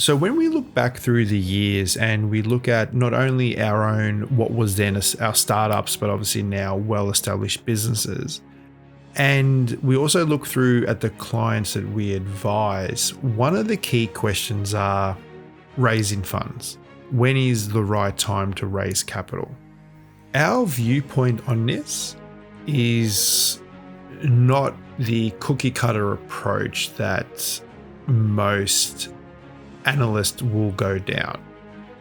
So when we look back through the years and we look at not only our own, what was then our startups, but obviously now well-established businesses, and we also look through at the clients that we advise, one of the key questions are raising funds. When is the right time to raise capital? Our viewpoint on this is not the cookie cutter approach that most analysts will go down.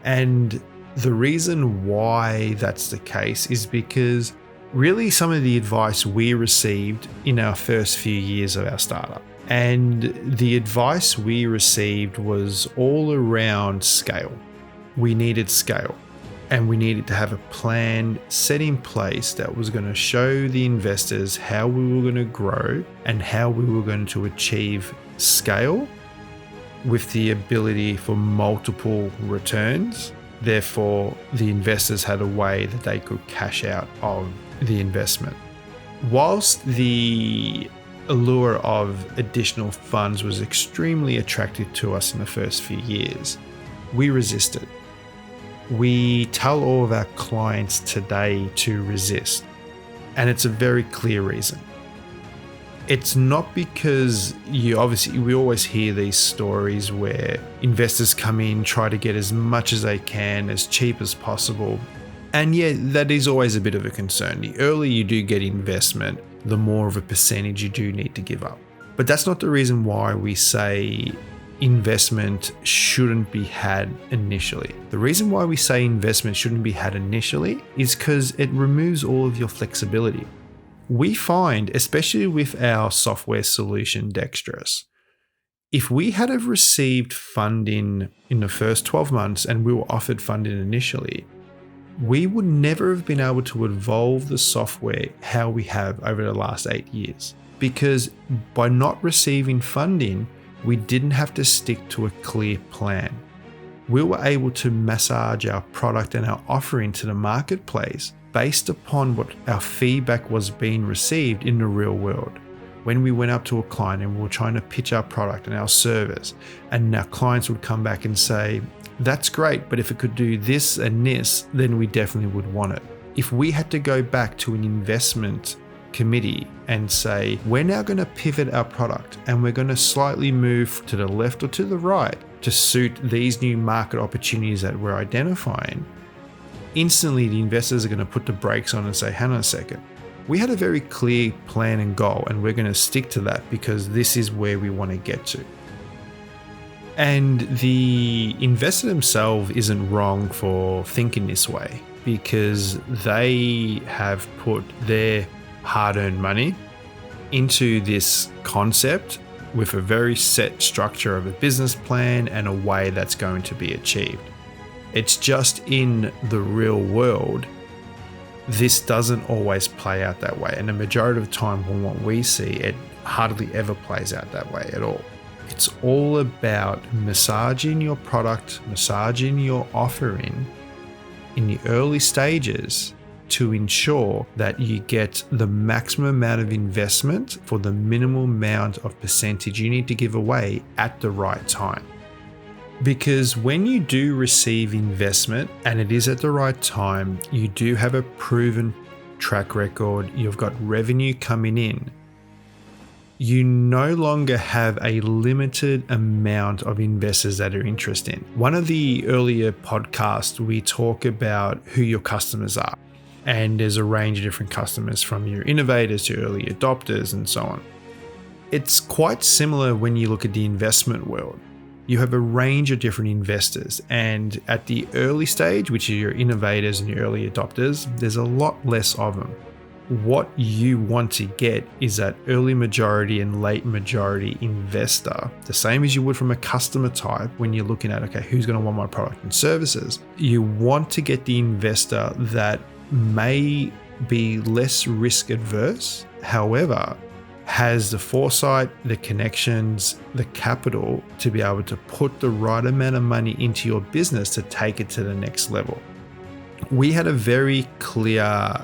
And the reason why that's the case is because really some of the advice we received in our first few years of our startup, and the advice we received was all around scale. We needed scale, and we needed to have a plan set in place that was going to show the investors how we were going to grow and how we were going to achieve scale with the ability for multiple returns. Therefore, the investors had a way that they could cash out of the investment. Whilst the allure of additional funds was extremely attractive to us in the first few years, we resisted. We tell all of our clients today to resist, and it's a very clear reason. It's not because we always hear these stories where investors come in, try to get as much as they can, as cheap as possible. And yeah, that is always a bit of a concern. The earlier you do get investment, the more of a percentage you do need to give up. But that's not the reason why we say investment shouldn't be had initially. The reason why we say investment shouldn't be had initially is because it removes all of your flexibility. We find, especially with our software solution, Dexterous, if we had have received funding in the first 12 months and we were offered funding initially, we would never have been able to evolve the software how we have over the last 8 years. Because by not receiving funding, we didn't have to stick to a clear plan. We were able to massage our product and our offering to the marketplace based upon what our feedback was being received in the real world. When we went up to a client and we were trying to pitch our product and our service, and our clients would come back and say, "That's great, but if it could do this and this, then we definitely would want it." If we had to go back to an investment committee and say, "We're now going to pivot our product and we're going to slightly move to the left or to the right to suit these new market opportunities that we're identifying," instantly the investors are going to put the brakes on and say, "Hang on a second. We had a very clear plan and goal, and we're going to stick to that because this is where we want to get to." And the investor themselves isn't wrong for thinking this way, because they have put their hard-earned money into this concept with a very set structure of a business plan and a way that's going to be achieved. It's just in the real world, this doesn't always play out that way. And the majority of the time from what we see, it hardly ever plays out that way at all. It's all about massaging your product, massaging your offering in the early stages to ensure that you get the maximum amount of investment for the minimal amount of percentage you need to give away at the right time. Because when you do receive investment and it is at the right time, you do have a proven track record, you've got revenue coming in, you no longer have a limited amount of investors that are interested. One of the earlier podcasts, we talk about who your customers are. And there's a range of different customers, from your innovators to early adopters and so on. It's quite similar when you look at the investment world. You have a range of different investors, and at the early stage, which are your innovators and your early adopters, there's a lot less of them. What you want to get is that early majority and late majority investor, the same as you would from a customer type when you're looking at, okay, who's going to want my product and services? You want to get the investor that may be less risk adverse, however, has the foresight, the connections, the capital to be able to put the right amount of money into your business to take it to the next level. We had a very clear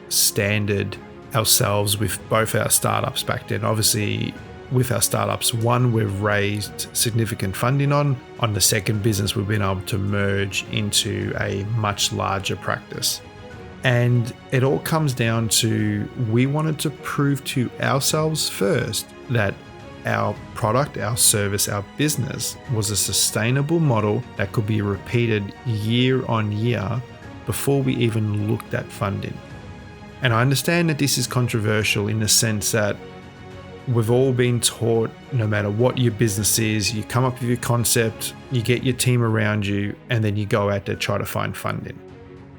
standard ourselves with both our startups back then. Obviously, with our startups. One, we've raised significant funding on. On the second business, we've been able to merge into a much larger practice. And it all comes down to, we wanted to prove to ourselves first that our product, our service, our business was a sustainable model that could be repeated year on year before we even looked at funding. And I understand that this is controversial in the sense that we've all been taught, no matter what your business is, you come up with your concept, you get your team around you, and then you go out there try to find funding.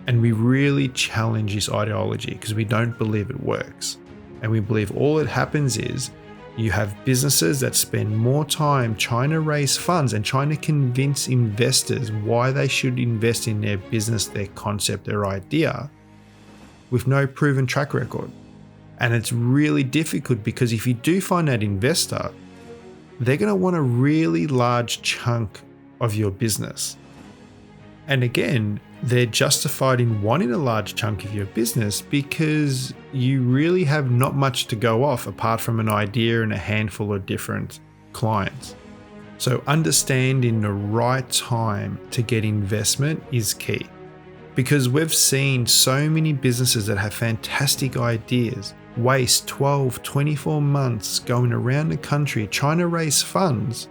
And we really challenge this ideology because we don't believe it works. And we believe all that happens is you have businesses that spend more time trying to raise funds and trying to convince investors why they should invest in their business, their concept, their idea, with no proven track record. And it's really difficult because if you do find that investor, they're going to want a really large chunk of your business. And again, they're justified in wanting a large chunk of your business because you really have not much to go off apart from an idea and a handful of different clients. So understanding the right time to get investment is key, because we've seen so many businesses that have fantastic ideas waste 12, 24 months going around the country trying to raise funds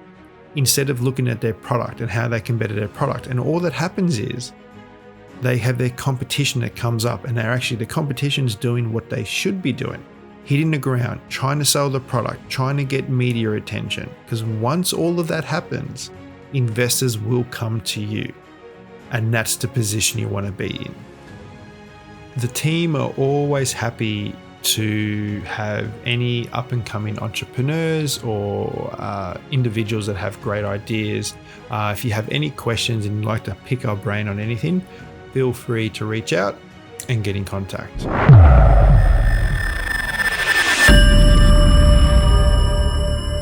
instead of looking at their product and how they can better their product. And all that happens is they have their competition that comes up, and the competition's doing what they should be doing, hitting the ground, trying to sell the product, trying to get media attention. Because once all of that happens, investors will come to you, and that's the position you want to be in. The team are always happy to have any up and coming entrepreneurs or individuals that have great ideas. If you have any questions and you'd like to pick our brain on anything, feel free to reach out and get in contact.